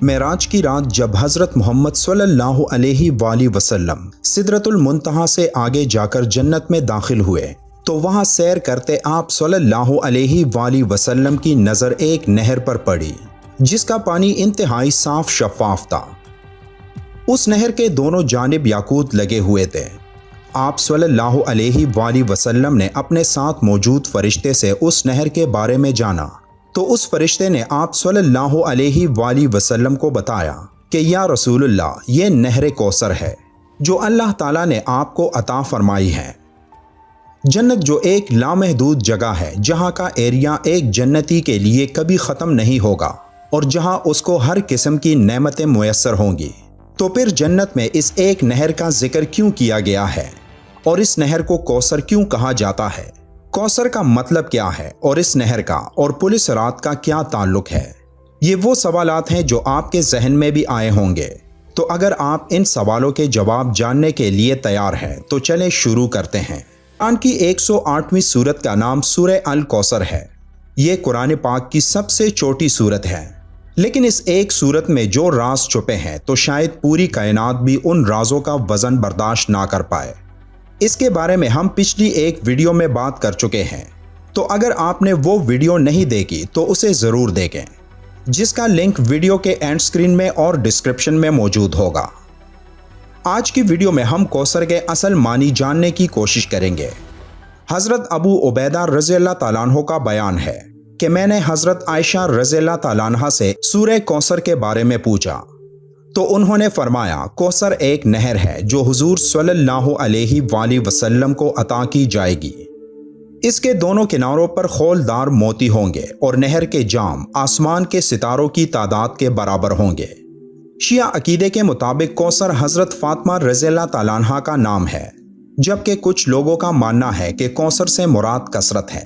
معراج کی رات جب حضرت محمد صلی اللہ علیہ وآلہ وسلم سدرۃ المنتہا سے آگے جا کر جنت میں داخل ہوئے تو وہاں سیر کرتے آپ صلی اللہ علیہ وآلہ وسلم کی نظر ایک نہر پر پڑی جس کا پانی انتہائی صاف شفاف تھا۔ اس نہر کے دونوں جانب یاقوت لگے ہوئے تھے۔ آپ صلی اللہ علیہ وآلہ وسلم نے اپنے ساتھ موجود فرشتے سے اس نہر کے بارے میں جانا تو اس فرشتے نے آپ صلی اللہ علیہ وآلہ وسلم کو بتایا کہ یا رسول اللہ، یہ نہر کوثر ہے جو اللہ تعالیٰ نے آپ کو عطا فرمائی ہے۔ جنت جو ایک لامحدود جگہ ہے جہاں کا ایریا ایک جنتی کے لیے کبھی ختم نہیں ہوگا اور جہاں اس کو ہر قسم کی نعمتیں میسر ہوں گی، تو پھر جنت میں اس ایک نہر کا ذکر کیوں کیا گیا ہے اور اس نہر کو کوثر کیوں کہا جاتا ہے؟ کوثر کا مطلب کیا ہے اور اس نہر کا اور پل صراط کا کیا تعلق ہے؟ یہ وہ سوالات ہیں جو آپ کے ذہن میں بھی آئے ہوں گے۔ تو اگر آپ ان سوالوں کے جواب جاننے کے لیے تیار ہیں تو چلیں شروع کرتے ہیں۔ قرآن کی 108ویں سورت کا نام سورہ الکوثر ہے۔ یہ قرآن پاک کی سب سے چھوٹی سورت ہے، لیکن اس ایک سورت میں جو راز چھپے ہیں تو شاید پوری کائنات بھی ان رازوں کا وزن برداشت نہ کر پائے۔ اس کے بارے میں ہم پچھلی ایک ویڈیو میں بات کر چکے ہیں، تو اگر آپ نے وہ ویڈیو نہیں دیکھی تو اسے ضرور دیکھیں، جس کا لنک ویڈیو کے اینڈ سکرین میں اور ڈسکرپشن میں موجود ہوگا۔ آج کی ویڈیو میں ہم کوثر کے اصل معنی جاننے کی کوشش کریں گے۔ حضرت ابو عبیدہ رضی اللہ تعالیٰ عنہ کا بیان ہے کہ میں نے حضرت عائشہ رضی اللہ تعالیٰ عنہ سے سورہ کوثر کے بارے میں پوچھا تو انہوں نے فرمایا، کوثر ایک نہر ہے جو حضور صلی اللہ علیہ وآلہ وسلم کو عطا کی جائے گی۔ اس کے دونوں کناروں پر خولدار موتی ہوں گے اور نہر کے جام آسمان کے ستاروں کی تعداد کے برابر ہوں گے۔ شیعہ عقیدے کے مطابق کوثر حضرت فاطمہ رضی اللہ تعالیٰ عنہ کا نام ہے، جبکہ کچھ لوگوں کا ماننا ہے کہ کوثر سے مراد کثرت ہے،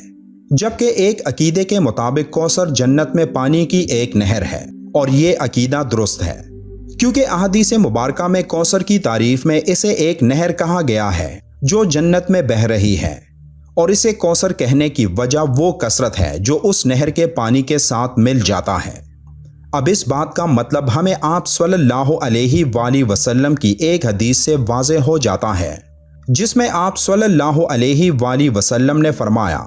جبکہ ایک عقیدے کے مطابق کوثر جنت میں پانی کی ایک نہر ہے، اور یہ عقیدہ درست ہے کیونکہ احادیث مبارکہ میں کوثر کی تعریف میں اسے ایک نہر کہا گیا ہے جو جنت میں بہہ رہی ہے، اور اسے کوثر کہنے کی وجہ وہ کثرت ہے جو اس نہر کے پانی کے ساتھ مل جاتا ہے۔ اب اس بات کا مطلب ہمیں آپ صلی اللہ علیہ وآلہ وسلم کی ایک حدیث سے واضح ہو جاتا ہے، جس میں آپ صلی اللہ علیہ وآلہ وسلم نے فرمایا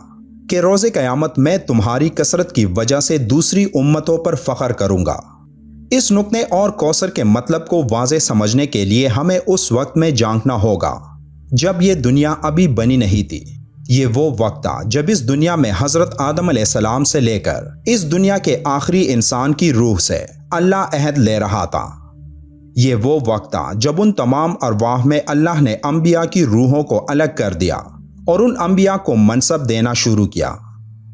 کہ روز قیامت میں تمہاری کثرت کی وجہ سے دوسری امتوں پر فخر کروں گا۔ اس نقطے اور کوثر کے مطلب کو واضح سمجھنے کے لیے ہمیں اس وقت میں جھانکنا ہوگا جب یہ دنیا ابھی بنی نہیں تھی۔ یہ وہ وقت تھا جب اس دنیا میں حضرت آدم علیہ السلام سے لے کر اس دنیا کے آخری انسان کی روح سے اللہ عہد لے رہا تھا۔ یہ وہ وقت تھا جب ان تمام ارواح میں اللہ نے انبیاء کی روحوں کو الگ کر دیا اور ان انبیاء کو منصب دینا شروع کیا۔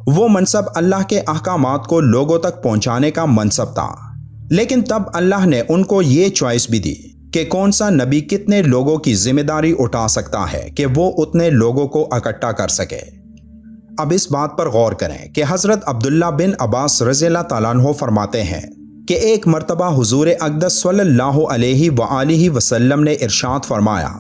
وہ منصب اللہ کے احکامات کو لوگوں تک پہنچانے کا منصب تھا، لیکن تب اللہ نے ان کو یہ چوائس بھی دی کہ کون سا نبی کتنے لوگوں کی ذمہ داری اٹھا سکتا ہے کہ وہ اتنے لوگوں کو اکٹھا کر سکے۔ اب اس بات پر غور کریں کہ حضرت عبداللہ بن عباس رضی اللہ تعالیٰ عنہ فرماتے ہیں کہ ایک مرتبہ حضور اقدس صلی اللہ علیہ وآلہ وسلم نے ارشاد فرمایا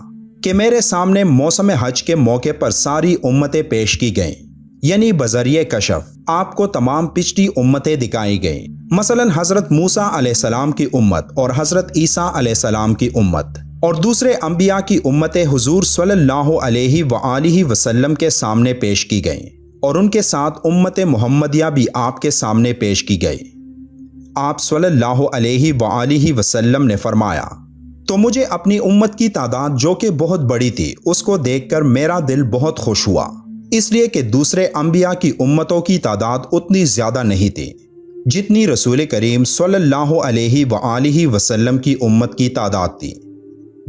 کہ میرے سامنے موسم حج کے موقع پر ساری امتیں پیش کی گئیں، یعنی بذریعہ کشف آپ کو تمام پچھلی امتیں دکھائی گئیں، مثلا حضرت موسیٰ علیہ السلام کی امت اور حضرت عیسیٰ علیہ السلام کی امت، اور دوسرے انبیاء کی امتیں حضور صلی اللہ علیہ وآلہ وسلم کے سامنے پیش کی گئیں، اور ان کے ساتھ امت محمدیہ بھی آپ کے سامنے پیش کی گئی۔ آپ صلی اللہ علیہ وآلہ وسلم نے فرمایا تو مجھے اپنی امت کی تعداد جو کہ بہت بڑی تھی اس کو دیکھ کر میرا دل بہت خوش ہوا، اس لیے کہ دوسرے انبیاء کی امتوں کی تعداد اتنی زیادہ نہیں تھی جتنی رسول کریم صلی اللہ علیہ وآلہ وسلم کی امت کی تعداد تھی۔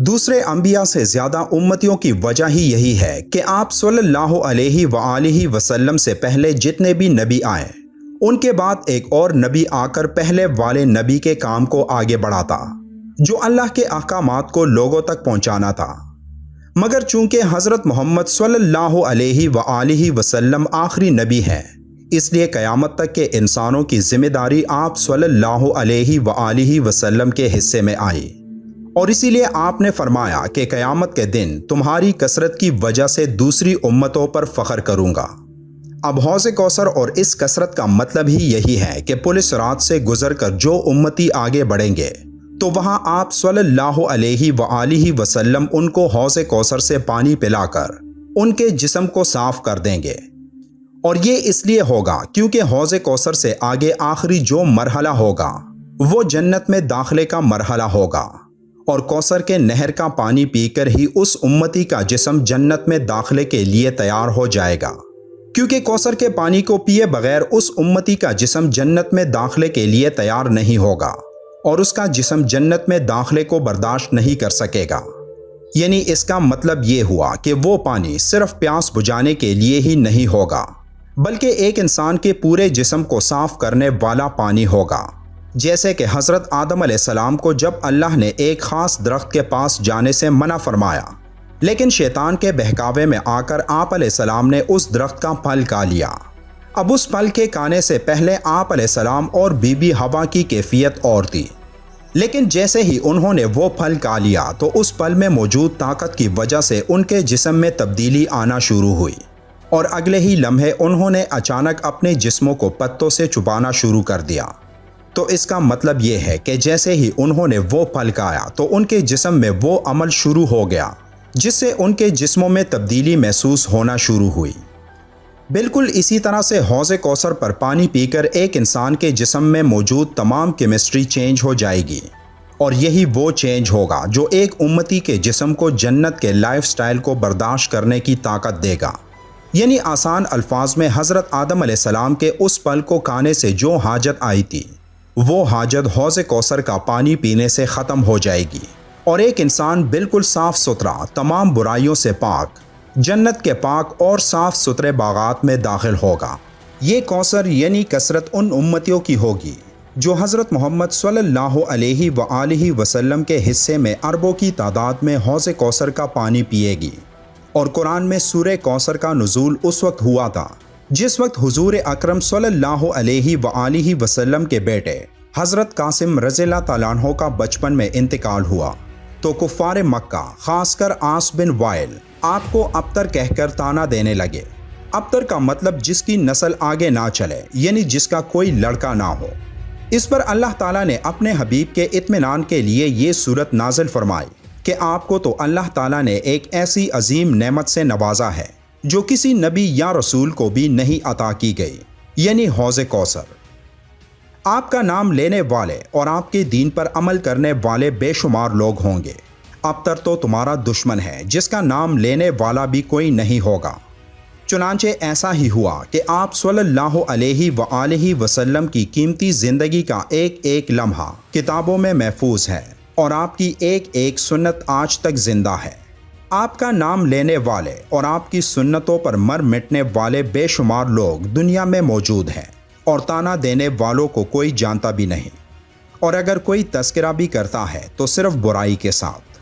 دوسرے انبیاء سے زیادہ امتیوں کی وجہ ہی یہی ہے کہ آپ صلی اللہ علیہ وآلہ وسلم سے پہلے جتنے بھی نبی آئے ان کے بعد ایک اور نبی آ کر پہلے والے نبی کے کام کو آگے بڑھاتا جو اللہ کے احکامات کو لوگوں تک پہنچانا تھا، مگر چونکہ حضرت محمد صلی اللہ علیہ وآلہ وسلم آخری نبی ہیں، اس لیے قیامت تک کے انسانوں کی ذمہ داری آپ صلی اللہ علیہ وآلہ وسلم کے حصے میں آئی، اور اسی لیے آپ نے فرمایا کہ قیامت کے دن تمہاری کثرت کی وجہ سے دوسری امتوں پر فخر کروں گا۔ اب حوض کوثر اور اس کثرت کا مطلب ہی یہی ہے کہ پولیس رات سے گزر کر جو امتی آگے بڑھیں گے تو وہاں آپ صلی اللہ علیہ وآلہ وسلم ان کو حوض کوثر سے پانی پلا کر ان کے جسم کو صاف کر دیں گے۔ اور یہ اس لیے ہوگا کیونکہ حوض کوثر سے آگے آخری جو مرحلہ ہوگا وہ جنت میں داخلے کا مرحلہ ہوگا، اور کوثر کے نہر کا پانی پی کر ہی اس امتی کا جسم جنت میں داخلے کے لیے تیار ہو جائے گا، کیونکہ کوثر کے پانی کو پیے بغیر اس امتی کا جسم جنت میں داخلے کے لیے تیار نہیں ہوگا، اور اس کا جسم جنت میں داخلے کو برداشت نہیں کر سکے گا۔ یعنی اس کا مطلب یہ ہوا کہ وہ پانی صرف پیاس بجھانے کے لیے ہی نہیں ہوگا، بلکہ ایک انسان کے پورے جسم کو صاف کرنے والا پانی ہوگا۔ جیسے کہ حضرت آدم علیہ السلام کو جب اللہ نے ایک خاص درخت کے پاس جانے سے منع فرمایا، لیکن شیطان کے بہکاوے میں آ کر آپ علیہ السلام نے اس درخت کا پھل کھا لیا۔ اب اس پھل کے کھانے سے پہلے آپ علیہ السلام اور بی بی حوا کی کیفیت اور تھی، لیکن جیسے ہی انہوں نے وہ پھل کھا لیا تو اس پھل میں موجود طاقت کی وجہ سے ان کے جسم میں تبدیلی آنا شروع ہوئی، اور اگلے ہی لمحے انہوں نے اچانک اپنے جسموں کو پتوں سے چھپانا شروع کر دیا۔ تو اس کا مطلب یہ ہے کہ جیسے ہی انہوں نے وہ پھل کھایا تو ان کے جسم میں وہ عمل شروع ہو گیا جس سے ان کے جسموں میں تبدیلی محسوس ہونا شروع ہوئی۔ بالکل اسی طرح سے حوض کوثر پر پانی پی کر ایک انسان کے جسم میں موجود تمام کیمسٹری چینج ہو جائے گی، اور یہی وہ چینج ہوگا جو ایک امتی کے جسم کو جنت کے لائف سٹائل کو برداشت کرنے کی طاقت دے گا۔ یعنی آسان الفاظ میں حضرت آدم علیہ السلام کے اس پھل کو کھانے سے جو حاجت آئی تھی وہ حاجت حوض کوثر کا پانی پینے سے ختم ہو جائے گی، اور ایک انسان بالکل صاف ستھرا، تمام برائیوں سے پاک، جنت کے پاک اور صاف ستھرے باغات میں داخل ہوگا۔ یہ کوثر یعنی کثرت ان امتیوں کی ہوگی جو حضرت محمد صلی اللہ علیہ وآلہ وسلم کے حصے میں اربوں کی تعداد میں حوض کوثر کا پانی پیے گی۔ اور قرآن میں سورہ کوثر کا نزول اس وقت ہوا تھا جس وقت حضور اکرم صلی اللہ علیہ وآلہ وسلم کے بیٹے حضرت قاسم رضی اللہ تعالیٰ عنہ کا بچپن میں انتقال ہوا، تو کفار مکہ خاص کر عاص بن وائل آپ کو ابتر کہہ کر طعنہ دینے لگے۔ ابتر کا مطلب جس کی نسل آگے نہ چلے، یعنی جس کا کوئی لڑکا نہ ہو۔ اس پر اللہ تعالیٰ نے اپنے حبیب کے اطمینان کے لیے یہ صورت نازل فرمائی کہ آپ کو تو اللہ تعالیٰ نے ایک ایسی عظیم نعمت سے نوازا ہے جو کسی نبی یا رسول کو بھی نہیں عطا کی گئی، یعنی حوض کوثر۔ آپ کا نام لینے والے اور آپ کے دین پر عمل کرنے والے بے شمار لوگ ہوں گے۔ ابتر تو تمہارا دشمن ہے جس کا نام لینے والا بھی کوئی نہیں ہوگا۔ چنانچہ ایسا ہی ہوا کہ آپ صلی اللہ علیہ وآلہ وسلم کی قیمتی زندگی کا ایک ایک لمحہ کتابوں میں محفوظ ہے، اور آپ کی ایک ایک سنت آج تک زندہ ہے۔ آپ کا نام لینے والے اور آپ کی سنتوں پر مر مٹنے والے بے شمار لوگ دنیا میں موجود ہیں، اور طعنہ دینے والوں کو کوئی جانتا بھی نہیں، اور اگر کوئی تذکرہ بھی کرتا ہے تو صرف برائی کے ساتھ۔